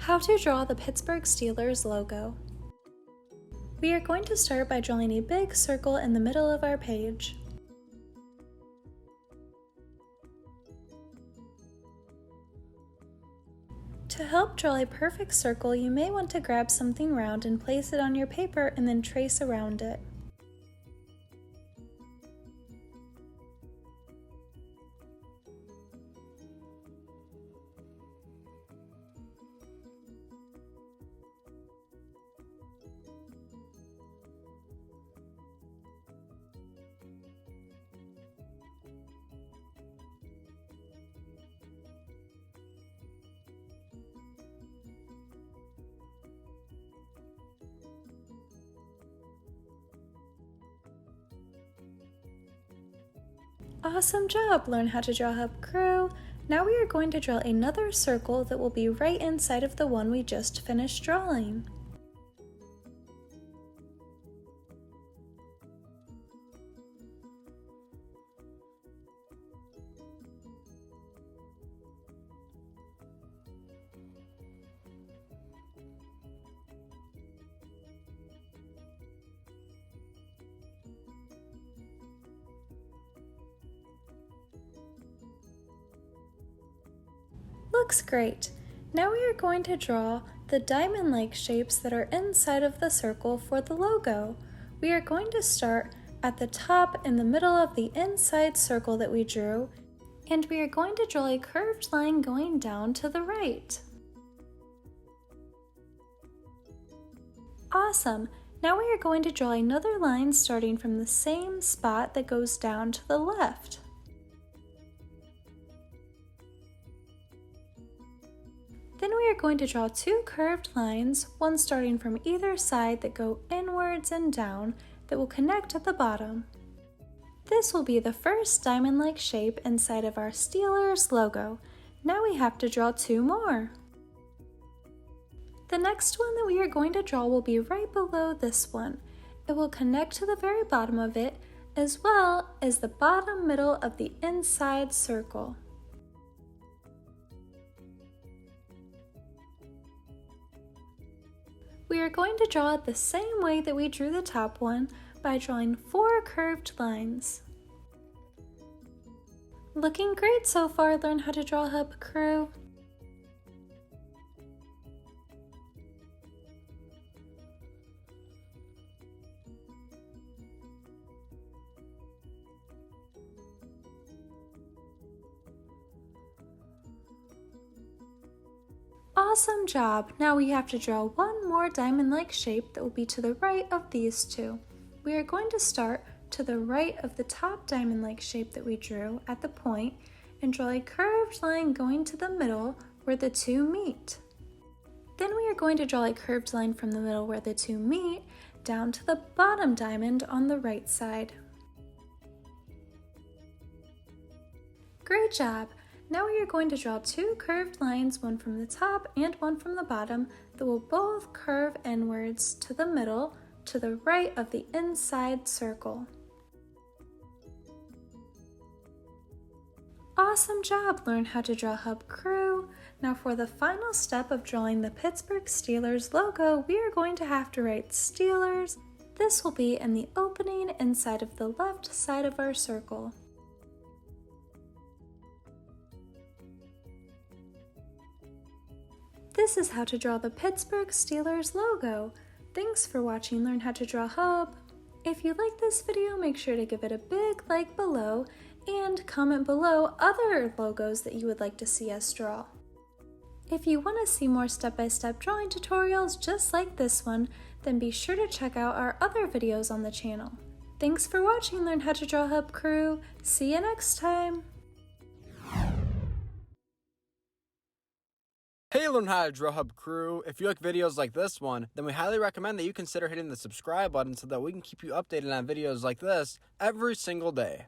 How to draw the Pittsburgh Steelers logo. We are going to start by drawing a big circle in the middle of our page. To help draw a perfect circle, you may want to grab something round and place it on your paper and then trace around it. Awesome job! Learn how to draw Hub Crew. Now we are going to draw another circle that will be right inside of the one we just finished drawing. Looks great! Now we are going to draw the diamond-like shapes that are inside of the circle for the logo. We are going to start at the top in the middle of the inside circle that we drew, and we are going to draw a curved line going down to the right. Awesome! Now we are going to draw another line starting from the same spot that goes down to the left. Then we are going to draw two curved lines, one starting from either side that go inwards and down that will connect at the bottom. This will be the first diamond-like shape inside of our Steelers logo. Now we have to draw two more. The next one that we are going to draw will be right below this one. It will connect to the very bottom of it as well as the bottom middle of the inside circle. We are going to draw it the same way that we drew the top one by drawing four curved lines. Looking great so far. Learn how to draw Hub Crew. Awesome job! Now we have to draw one more diamond-like shape that will be to the right of these two. We are going to start to the right of the top diamond-like shape that we drew at the point and draw a curved line going to the middle where the two meet. Then we are going to draw a curved line from the middle where the two meet down to the bottom diamond on the right side. Great job! Now we are going to draw two curved lines, one from the top and one from the bottom, that will both curve inwards to the middle, to the right of the inside circle. Awesome job! Learn how to draw Hub Crew. Now for the final step of drawing the Pittsburgh Steelers logo, we are going to have to write Steelers. This will be in the opening inside of the left side of our circle. This is how to draw the Pittsburgh Steelers logo. Thanks for watching Learn How to Draw Hub. If you like this video, make sure to give it a big like below and comment below other logos that you would like to see us draw. If you want to see more step-by-step drawing tutorials just like this one, then be sure to check out our other videos on the channel. Thanks for watching Learn How to Draw Hub Crew. See you next time! Hey Learn How to Draw Hub crew, if you like videos like this one, then we highly recommend that you consider hitting the subscribe button so that we can keep you updated on videos like this every single day.